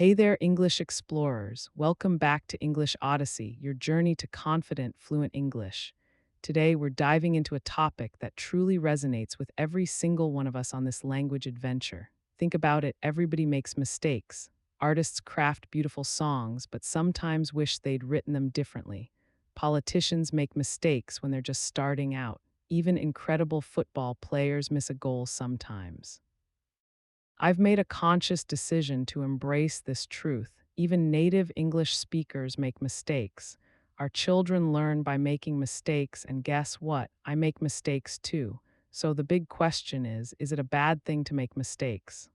Hey there, English explorers. Welcome back to English Odyssey, your journey to confident, fluent English. Today, we're diving into a topic that truly resonates with every single one of us on this language adventure. Think about it, everybody makes mistakes. Artists craft beautiful songs, but sometimes wish they'd written them differently. Politicians make mistakes when they're just starting out. Even incredible football players miss a goal sometimes. I've made a conscious decision to embrace this truth. Even native English speakers make mistakes. Our children learn by making mistakes, and guess what? I make mistakes too. So the big question is it a bad thing to make mistakes?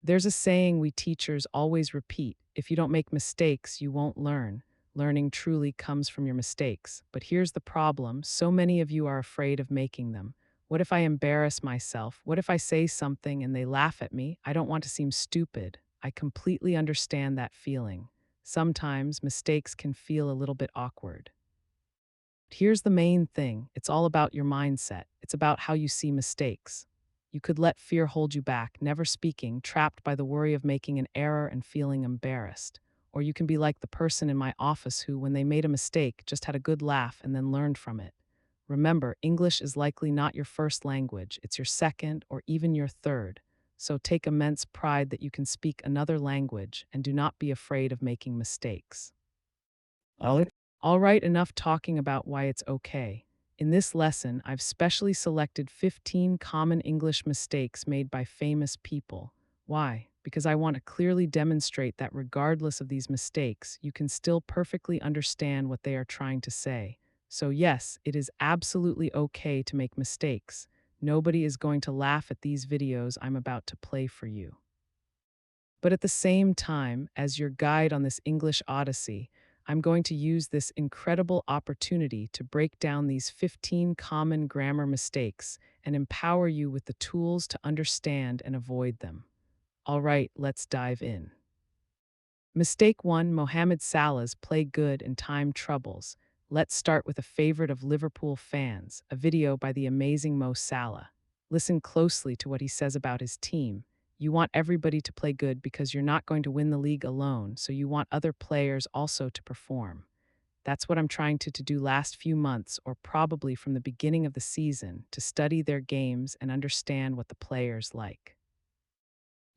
There's a saying we teachers always repeat: if you don't make mistakes, you won't learn. Learning truly comes from your mistakes. But here's the problem: so many of you are afraid of making them. What if I embarrass myself? What if I say something and they laugh at me? I don't want to seem stupid. I completely understand that feeling. Sometimes mistakes can feel a little bit awkward. Here's the main thing: it's all about your mindset, it's about how you see mistakes. You could let fear hold you back, never speaking, trapped by the worry of making an error and feeling embarrassed. Or you can be like the person in my office who, when they made a mistake, just had a good laugh and then learned from it. Remember, English is likely not your first language, it's your second or even your third. So take immense pride that you can speak another language and do not be afraid of making mistakes. All right, enough talking about why it's okay. In this lesson, I've specially selected 15 common English mistakes made by famous people. Why? Because I want to clearly demonstrate that regardless of these mistakes, you can still perfectly understand what they are trying to say. So, yes, it is absolutely okay to make mistakes. Nobody is going to laugh at these videos I'm about to play for you. But at the same time, as your guide on this English Odyssey, I'm going to use this incredible opportunity to break down these 15 common grammar mistakes and empower you with the tools to understand and avoid them. All right, let's dive in. Mistake 1: Mohamed Salah's play good in time troubles. Let's start with a favorite of Liverpool fans, a video by the amazing Mo Salah. Listen closely to what he says about his team. You want everybody to play good because you're not going to win the league alone, so you want other players also to perform. That's what I'm trying to do last few months, or probably from the beginning of the season, to study their games and understand what the players like.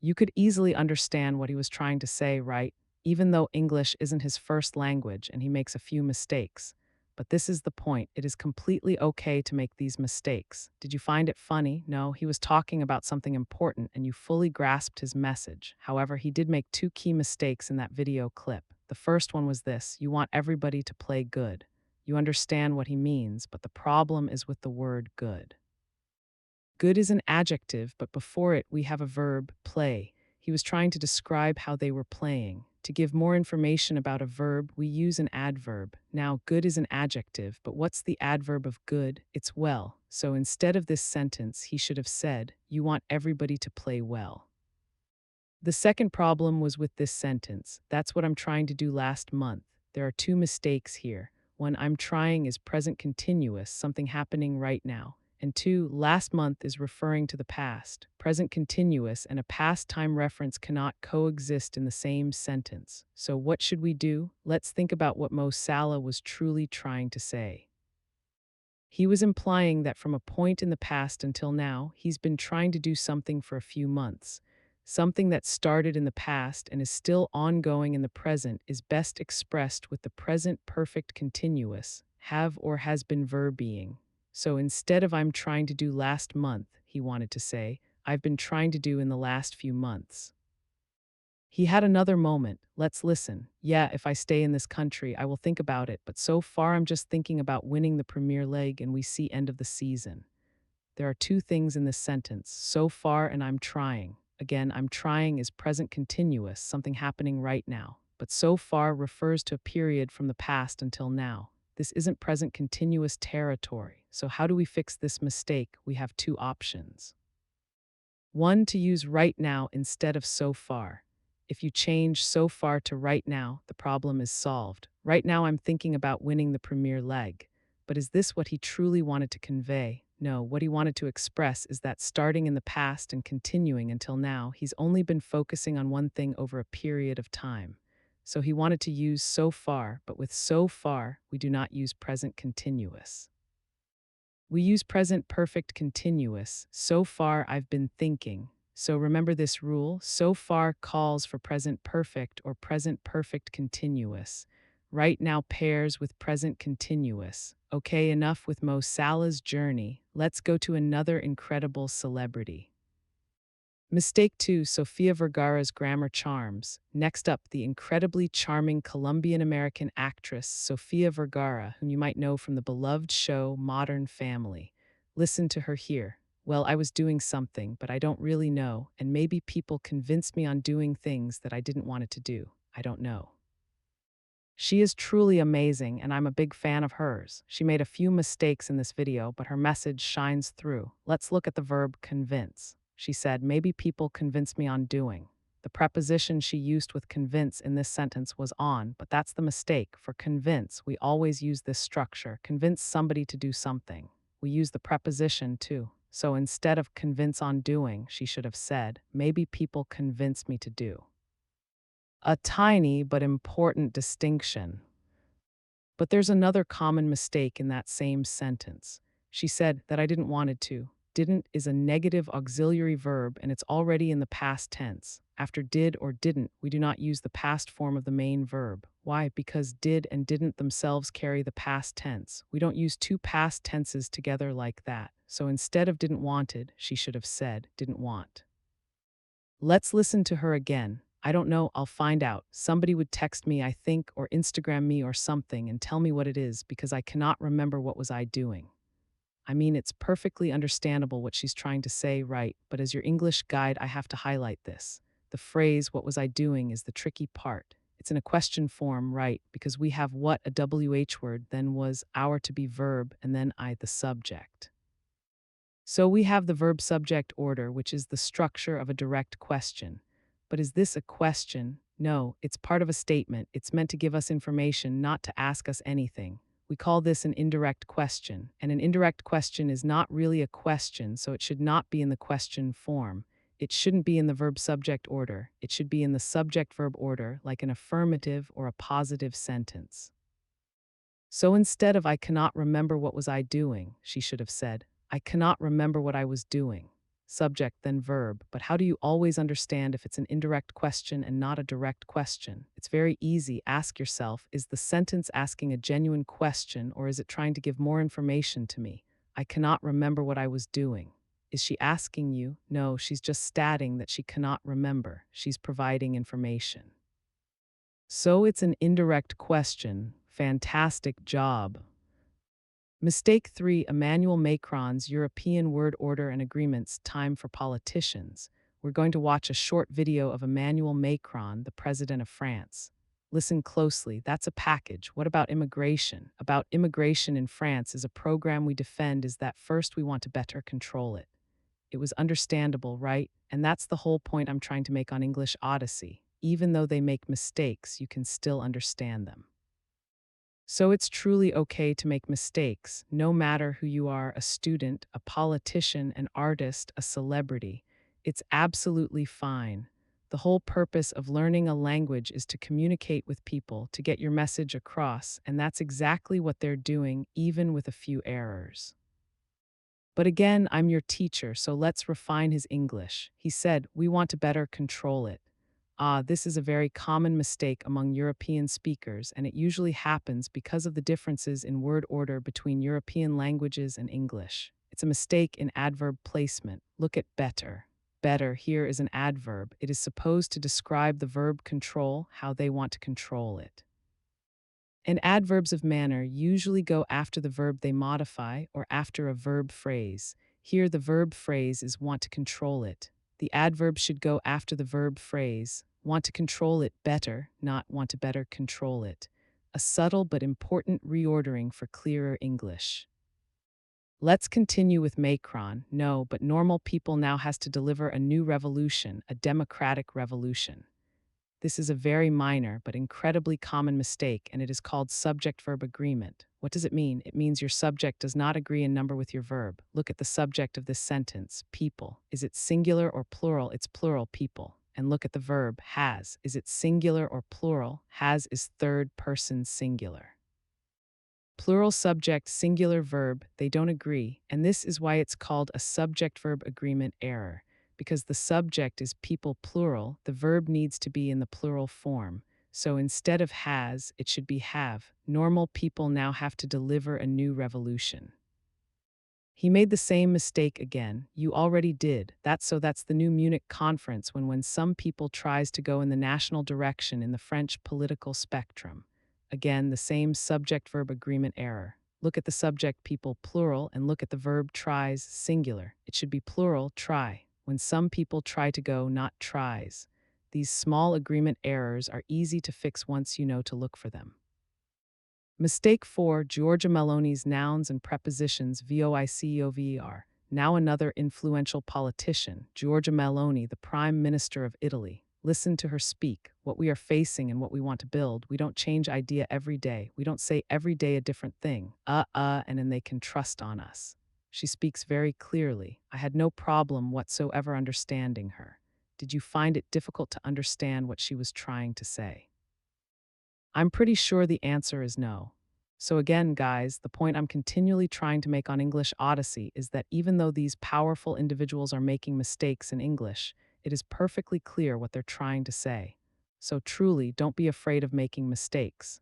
You could easily understand what he was trying to say, right? Even though English isn't his first language and he makes a few mistakes. But this is the point: it is completely okay to make these mistakes. Did you find it funny? No, he was talking about something important and you fully grasped his message. However, he did make two key mistakes in that video clip. The first one was this: you want everybody to play good. You understand what he means, but the problem is with the word good. Good is an adjective, but before it we have a verb, play. He was trying to describe how they were playing. To give more information about a verb, we use an adverb. Now, good is an adjective, but what's the adverb of good? It's well. So instead of this sentence, he should have said, you want everybody to play well. The second problem was with this sentence. That's what I'm trying to do last month. There are two mistakes here. One, I'm trying is present continuous, something happening right now. And two, last month is referring to the past. Present continuous and a past time reference cannot coexist in the same sentence. So what should we do? Let's think about what Mo Salah was truly trying to say. He was implying that from a point in the past until now, he's been trying to do something for a few months. Something that started in the past and is still ongoing in the present is best expressed with the present perfect continuous, have or has been verb being. So instead of I'm trying to do last month, he wanted to say, I've been trying to do in the last few months. He had another moment. Let's listen. Yeah, if I stay in this country, I will think about it, but so far I'm just thinking about winning the Premier League and we see end of the season. There are two things in this sentence: so far and I'm trying. Again, I'm trying is present continuous, something happening right now. But so far refers to a period from the past until now. This isn't present continuous territory. So how do we fix this mistake? We have two options. One, to use right now instead of so far. If you change so far to right now, the problem is solved. Right now I'm thinking about winning the Premier League. But is this what he truly wanted to convey? No, what he wanted to express is that starting in the past and continuing until now, he's only been focusing on one thing over a period of time. So he wanted to use so far, but with so far, we do not use present continuous. We use present perfect continuous. So far, I've been thinking. So remember this rule. So far calls for present perfect or present perfect continuous. Right now pairs with present continuous. Okay, enough with Mo Salah's journey. Let's go to another incredible celebrity. Mistake 2, Sofia Vergara's grammar charms. Next up, the incredibly charming Colombian-American actress Sofia Vergara, whom you might know from the beloved show Modern Family. Listen to her here. Well, I was doing something, but I don't really know, and maybe people convinced me on doing things that I didn't want it to do. I don't know. She is truly amazing, and I'm a big fan of hers. She made a few mistakes in this video, but her message shines through. Let's look at the verb convince. She said, maybe people convinced me on doing. The preposition she used with convince in this sentence was on, but that's the mistake. For convince, we always use this structure, convince somebody to do something. We use the preposition too. So instead of convince on doing, she should have said, maybe people convinced me to do. A tiny but important distinction. But there's another common mistake in that same sentence. She said that I didn't wanted to. Didn't is a negative auxiliary verb and it's already in the past tense. After did or didn't, we do not use the past form of the main verb. Why? Because did and didn't themselves carry the past tense. We don't use two past tenses together like that. So instead of didn't wanted, she should have said didn't want. Let's listen to her again. I don't know, I'll find out. Somebody would text me, I think, or Instagram me or something and tell me what it is because I cannot remember what was I doing. I mean, it's perfectly understandable what she's trying to say, right? But as your English guide, I have to highlight this. The phrase, what was I doing, is the tricky part. It's in a question form, right? Because we have what, a WH word, then was our to be verb, and then I, the subject. So we have the verb subject order, which is the structure of a direct question. But is this a question? No, it's part of a statement. It's meant to give us information, not to ask us anything. We call this an indirect question, and an indirect question is not really a question, so it should not be in the question form. It shouldn't be in the verb subject order. It should be in the subject verb order, like an affirmative or a positive sentence. So instead of I cannot remember what was I doing, she should have said, I cannot remember what I was doing. Subject, then verb. But how do you always understand if it's an indirect question and not a direct question? It's very easy. Ask yourself, is the sentence asking a genuine question or is it trying to give more information to me? I cannot remember what I was doing. Is she asking you? No, she's just stating that she cannot remember. She's providing information. So it's an indirect question. Fantastic job. Mistake 3, Emmanuel Macron's European Word Order and Agreements Time for Politicians. We're going to watch a short video of Emmanuel Macron, the president of France. Listen closely, that's a package. What about immigration? About immigration in France is a program we defend is that first we want to better control it. It was understandable, right? And that's the whole point I'm trying to make on English Odyssey. Even though they make mistakes, you can still understand them. So it's truly okay to make mistakes, no matter who you are, a student, a politician, an artist, a celebrity. It's absolutely fine. The whole purpose of learning a language is to communicate with people, to get your message across, and that's exactly what they're doing, even with a few errors. But again, I'm your teacher, so let's refine his English. He said, we want to better control it. This is a very common mistake among European speakers, and it usually happens because of the differences in word order between European languages and English. It's a mistake in adverb placement. Look at better. Better here is an adverb. It is supposed to describe the verb control, how they want to control it. And adverbs of manner usually go after the verb they modify or after a verb phrase. Here the verb phrase is want to control it. The adverb should go after the verb phrase, want to control it better, not want to better control it. A subtle but important reordering for clearer English. Let's continue with Macron. No, but normal people now has to deliver a new revolution, a democratic revolution. This is a very minor but incredibly common mistake, and it is called subject-verb agreement. What does it mean? It means your subject does not agree in number with your verb. Look at the subject of this sentence, people. Is it singular or plural? It's plural, people. And look at the verb, has. Is it singular or plural? Has is third person singular. Plural subject, singular verb, they don't agree, and this is why it's called a subject-verb agreement error. Because the subject is people plural, the verb needs to be in the plural form. So instead of has, it should be have. Normal people now have to deliver a new revolution. He made the same mistake again. You already did. That's the new Munich conference when some people tries to go in the national direction in the French political spectrum. Again, the same subject-verb agreement error. Look at the subject people plural and look at the verb tries singular. It should be plural try. When some people try to go, not tries. These small agreement errors are easy to fix once you know to look for them. Mistake 4, Giorgia Meloni's nouns and prepositions voiceover. Now another influential politician, Giorgia Meloni, the Prime Minister of Italy. Listen to her speak, what we are facing and what we want to build. We don't change idea every day. We don't say every day a different thing. And then they can trust on us. She speaks very clearly. I had no problem whatsoever understanding her. Did you find it difficult to understand what she was trying to say? I'm pretty sure the answer is no. So again, guys, the point I'm continually trying to make on English Odyssey is that even though these powerful individuals are making mistakes in English, it is perfectly clear what they're trying to say. So truly, don't be afraid of making mistakes.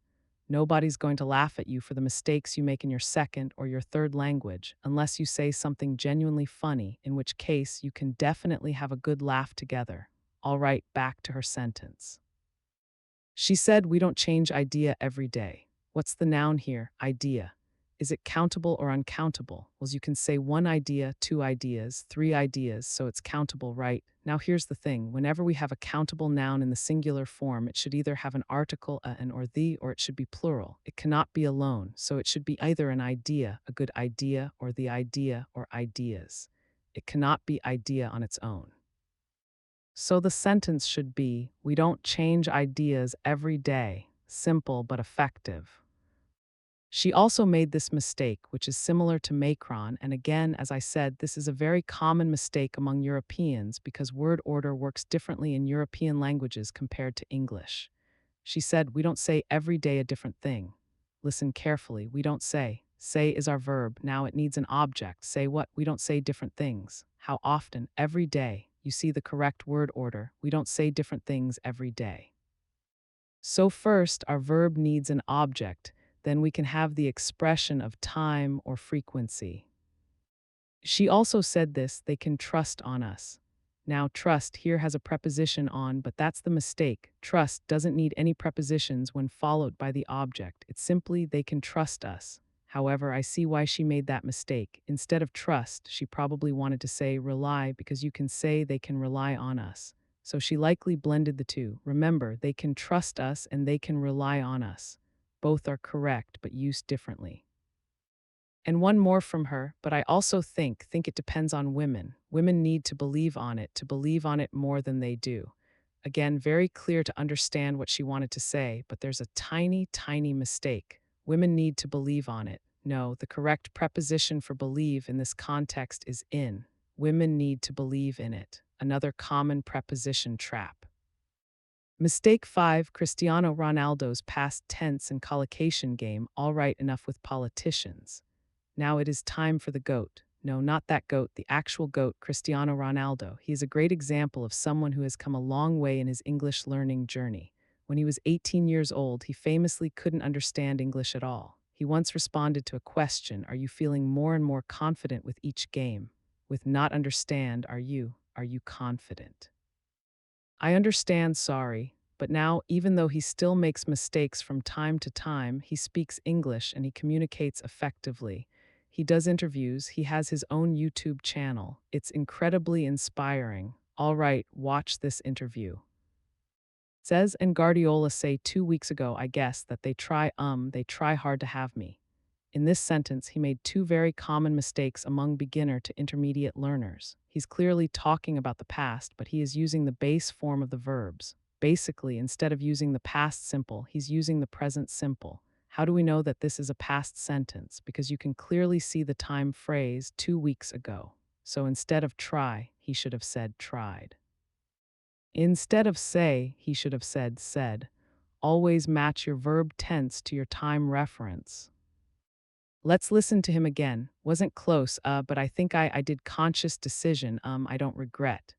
Nobody's going to laugh at you for the mistakes you make in your second or your third language, unless you say something genuinely funny, in which case you can definitely have a good laugh together. All right, back to her sentence. She said we don't change idea every day. What's the noun here? Idea. Is it countable or uncountable? Well, you can say one idea, two ideas, three ideas, so it's countable, right? Now here's the thing. Whenever we have a countable noun in the singular form, it should either have an article, a, an, or the, or it should be plural. It cannot be alone, so it should be either an idea, a good idea, or the idea, or ideas. It cannot be idea on its own. So the sentence should be, we don't change ideas every day. Simple but effective. She also made this mistake, which is similar to Macron, and again, as I said, this is a very common mistake among Europeans because word order works differently in European languages compared to English. She said, we don't say every day a different thing. Listen carefully, we don't say. Say is our verb, now it needs an object. Say what? We don't say different things. How often? Every day. You see the correct word order. We don't say different things every day. So first, our verb needs an object. Then we can have the expression of time or frequency. She also said this, they can trust on us. Now, trust here has a preposition on, but that's the mistake. Trust doesn't need any prepositions when followed by the object. It's simply they can trust us. However, I see why she made that mistake. Instead of trust, she probably wanted to say rely because you can say they can rely on us. So she likely blended the two. Remember, they can trust us and they can rely on us. Both are correct, but used differently. And one more from her, but I also think it depends on women. Women need to believe on it more than they do. Again, very clear to understand what she wanted to say, but there's a tiny, tiny mistake. Women need to believe on it. No, the correct preposition for believe in this context is in. Women need to believe in it. Another common preposition trap. Mistake 5, Cristiano Ronaldo's past tense and collocation game, all right enough with politicians. Now it is time for the GOAT. No, not that GOAT, the actual GOAT, Cristiano Ronaldo. He is a great example of someone who has come a long way in his English learning journey. When he was 18 years old, he famously couldn't understand English at all. He once responded to a question, are you feeling more and more confident with each game? With not understand, are you confident? I understand, sorry, but now, even though he still makes mistakes from time to time, he speaks English and he communicates effectively. He does interviews, he has his own YouTube channel. It's incredibly inspiring. All right, watch this interview. Says and Guardiola say 2 weeks ago, I guess, that they try hard to have me. In this sentence, he made two very common mistakes among beginner to intermediate learners. He's clearly talking about the past, but he is using the base form of the verbs. Basically, instead of using the past simple, he's using the present simple. How do we know that this is a past sentence? Because you can clearly see the time phrase 2 weeks ago. So instead of try, he should have said tried. Instead of say, he should have said said. Always match your verb tense to your time reference. Let's listen to him again. Wasn't close, but I think I did conscious decision. I don't regret.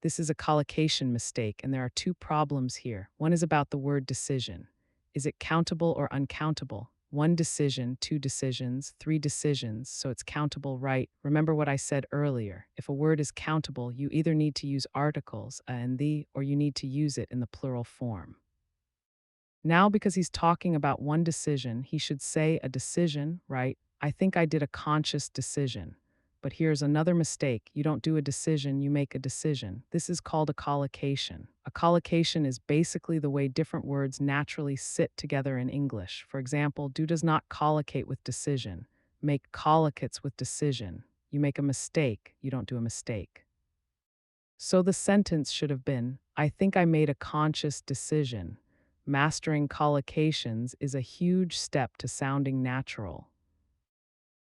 This is a collocation mistake, and there are two problems here. One is about the word decision. Is it countable or uncountable? One decision, two decisions, three decisions, so it's countable, right? Remember what I said earlier. If a word is countable, you either need to use articles, a and the, or you need to use it in the plural form. Now, because he's talking about one decision, he should say a decision, right? I think I did a conscious decision. But here's another mistake. You don't do a decision, you make a decision. This is called a collocation. A collocation is basically the way different words naturally sit together in English. For example, do does not collocate with decision. Make collocates with decision. You make a mistake, you don't do a mistake. So the sentence should have been, I think I made a conscious decision. Mastering collocations is a huge step to sounding natural.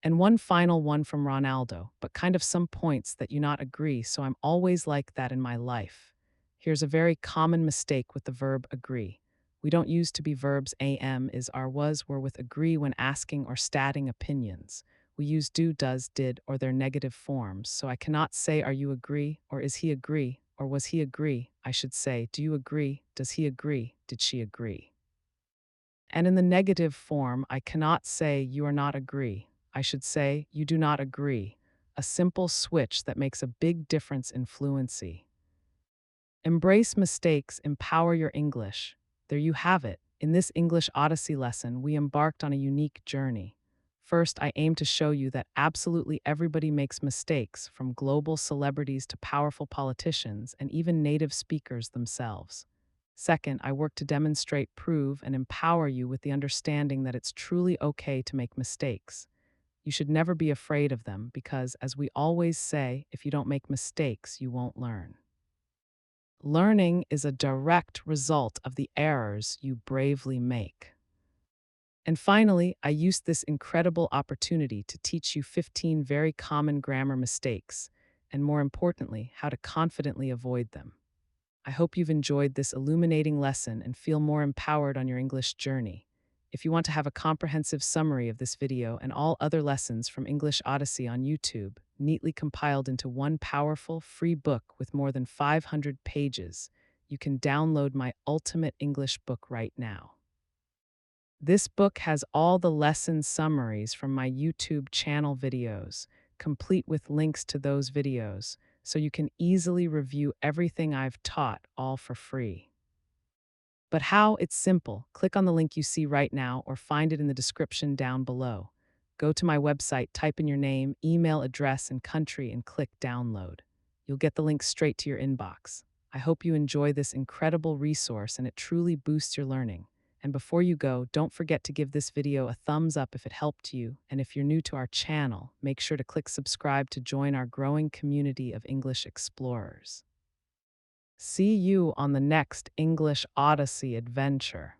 And one final one from Ronaldo, but kind of some points that you not agree, so I'm always like that in my life. Here's a very common mistake with the verb agree. We don't use to be verbs am, is, are, was, were with agree when asking or stating opinions. We use do, does, did, or their negative forms, so I cannot say are you agree, or is he agree, or was he agree. I should say, do you agree, does he agree, did she agree. And in the negative form, I cannot say you are not agree. I should say you do not agree. A simple switch that makes a big difference in fluency. Embrace mistakes, empower your English. There you have it. In this English Odyssey lesson, we embarked on a unique journey. First, I aim to show you that absolutely everybody makes mistakes, from global celebrities to powerful politicians and even native speakers themselves. Second, I work to demonstrate, prove, and empower you with the understanding that it's truly okay to make mistakes. You should never be afraid of them because, as we always say, if you don't make mistakes, you won't learn. Learning is a direct result of the errors you bravely make. And finally, I used this incredible opportunity to teach you 15 very common grammar mistakes, and more importantly, how to confidently avoid them. I hope you've enjoyed this illuminating lesson and feel more empowered on your English journey. If you want to have a comprehensive summary of this video and all other lessons from English Odyssey on YouTube, neatly compiled into one powerful, free book with more than 500 pages, you can download my ultimate English book right now. This book has all the lesson summaries from my YouTube channel videos, complete with links to those videos, so you can easily review everything I've taught all for free. But how? It's simple. Click on the link you see right now or find it in the description down below. Go to my website, type in your name, email address, and country, and click download. You'll get the link straight to your inbox. I hope you enjoy this incredible resource and it truly boosts your learning. And before you go, don't forget to give this video a thumbs up if it helped you. And if you're new to our channel, make sure to click subscribe to join our growing community of English explorers. See you on the next English Odyssey adventure.